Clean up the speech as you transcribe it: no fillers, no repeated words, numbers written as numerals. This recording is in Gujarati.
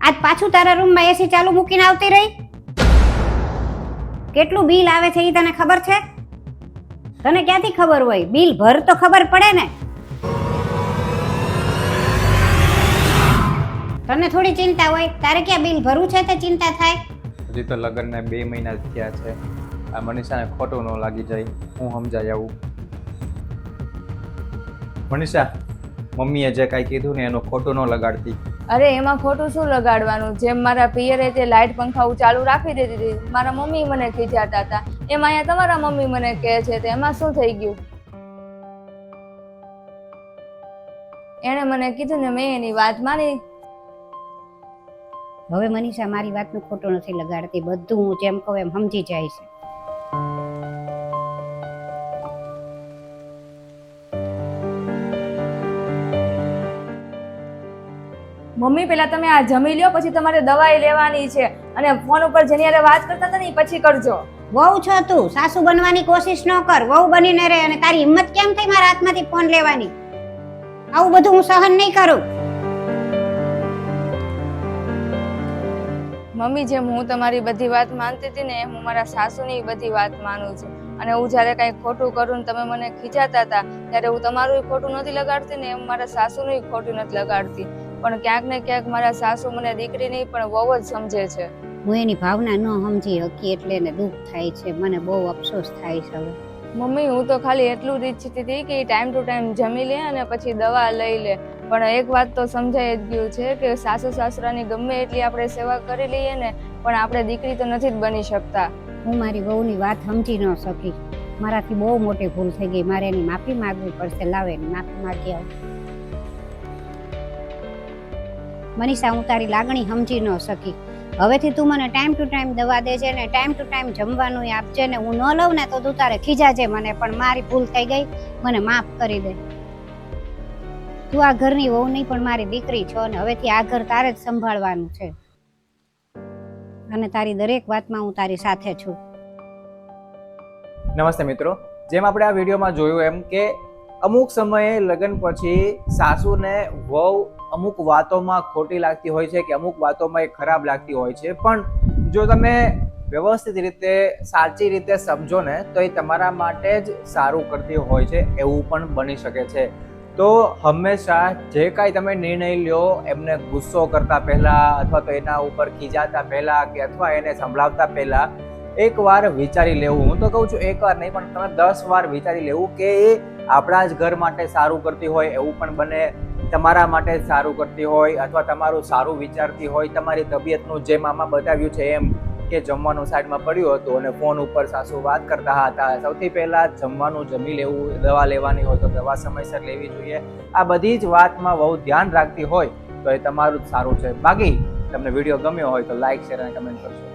આજ પાછું તારા રૂમમાં એસી ચાલુ મૂકીને આવતી રહી? કેટલું બિલ આવે છે એ તને ખબર છે? તને ક્યાંથી ખબર હોય? બિલ ભર તો ખબર પડે ને. તને થોડી ચિંતા હોય? તારે ક્યાં બિલ ભરવું છે તે ચિંતા થાય? હજી તો લગ્નને 2 મહિના જ થયા છે. આ મનીષાને ખોટું ન લાગી જાય, હું સમજાય આવું. મનીષા, મમ્મીએ જે કાંઈ કીધું ને એનું ખોટું ન લગાડતી. અરે એમાં ખોટું શું લગાડવાનું? જેમ મારા પિયરે તે લાઇટ પંખા ચાલુ રાખી દીધી હતી, મારા મમ્મી મને ખીજાતા હતા, એમ અહીંયા તમારા મમ્મી મને કહે છે, તો એમાં શું થઈ ગયું? એણે મને કીધું ને મેં એની વાત માની. હવે મનીષા મારી વાતનું ખોટું નથી લગાડતી, બધું હું જેમ કહું એમ સમજી જાય છે. મમ્મી પહેલા તમે આ જમી લ્યો, પછી તમારે દવાઈ લેવાની છે, અને ફોન ઉપર જેની હારે વાત કરતા હતા ને એ પછી કરજો. વહુ છો તું, સાસુ બનવાની કોશિશ ન કર. વહુ બનીને રહે. અને તારી હિંમત કેમ થઈ મારા હાથમાંથી ફોન લેવાની? આવું બધું હું સહન નહીં કરું. મમ્મી, જેમ હું તમારી બધી વાત માનતી હતી ને, એમ હું મારા સાસુની બધી વાત માનું છું. અને હું જ્યારે કંઈ ખોટું કરું ને તમે મને ખીજાતા હતા, ત્યારે હું તમારું ખોટું નથી લગાડતી ને એમ મારા સાસુનું ખોટું નથી લગાડતી. પણ ક્યાંક ને ક્યાંક મારા સાસુ મને દીકરી નહીં પણ બહુ જ સમજે છે. હું એની ભાવના ન સમજી શકી એટલે એને દુઃખ થાય છે. મને બહુ અફસોસ થાય છે. હવે મમ્મી, હું તો ખાલી એટલું જ ઈચ્છતી હતી કે ટાઈમ ટુ ટાઈમ જમી લે અને પછી દવા લઈ લે. પણ એક વાત તો સમજાઈ જ ગયું છે કે સાસુ સસરાની ગમે એટલી આપણે સેવા કરી લઈએ ને, પણ આપણે દીકરી તો નથી જ બની શકતા. હું મારી વહુની વાત સમજી ન શકી. મારાથી બહુ મોટી ભૂલ થઈ ગઈ. મારે એની માફી માંગવી પડશે. લાવે એની માફી માંગી આવું. મનીષા, હું તારી લાગણી સમજી ન શકી. હવેથી તું મને ટાઈમ ટુ ટાઈમ દવા દેજે ને ટાઈમ ટુ ટાઈમ જમવાનું આપજે ને. હું ન લઉં ને તો તું તારે ખીજાજે મને, પણ મારી ભૂલ થઈ ગઈ, મને માફ કરી દે. તું આ ઘરની વહુ નહીં પણ મારી દીકરી છો, અને હવેથી આ ઘર તારે જ સંભાળવાનું છે. અને તારી દરેક વાતમાં હું તારી સાથે છું. નમસ્તે મિત્રો, જેમ આપણે આ વિડીયોમાં જોયું એમ કે અમુક સમયે લગ્ન પછી સાસુને વહુ અમુક વાતોમાં ખોટી લાગતી હોય છે કે અમુક વાતોમાં એ ખરાબ લાગતી હોય છે, પણ જો તમે વ્યવસ્થિત રીતે સાચી રીતે સમજો ને તો એ તમારા માટે જ સારું કરતી હોય છે, એવું પણ બની શકે છે. તો હંમેશા જે કાંઈ તમે નિર્ણય લ્યો એમને ગુસ્સો કરતા પહેલાં અથવા તો એના ઉપર ખીજાતા પહેલાં કે અથવા એને સંભળાવતા પહેલાં એકવાર વિચારી લેવું. હું તો કહું છું એકવાર નહીં પણ તમે 10 વાર વિચારી લેવું કે એ આપણા જ ઘર માટે સારું કરતી હોય એવું પણ બને, તમારા માટે જ સારું કરતી હોય અથવા તમારું સારું વિચારતી હોય. તમારી તબિયતનું જેમ આમાં બતાવ્યું છે એમ કે જમવાનું સાઈડમાં પડ્યું હતું અને ફોન ઉપર સાસુ વાત કરતા હતા. સૌથી પહેલાં જમવાનું જમી લેવું, દવા લેવાની હોય તો દવા સમયસર લેવી જોઈએ. આ બધી જ વાતમાં બહુ ધ્યાન રાખતી હોય તો એ તમારું જ સારું છે. બાકી તમને વિડીયો ગમ્યો હોય તો લાઈક, શેર અને કમેન્ટ કરજો.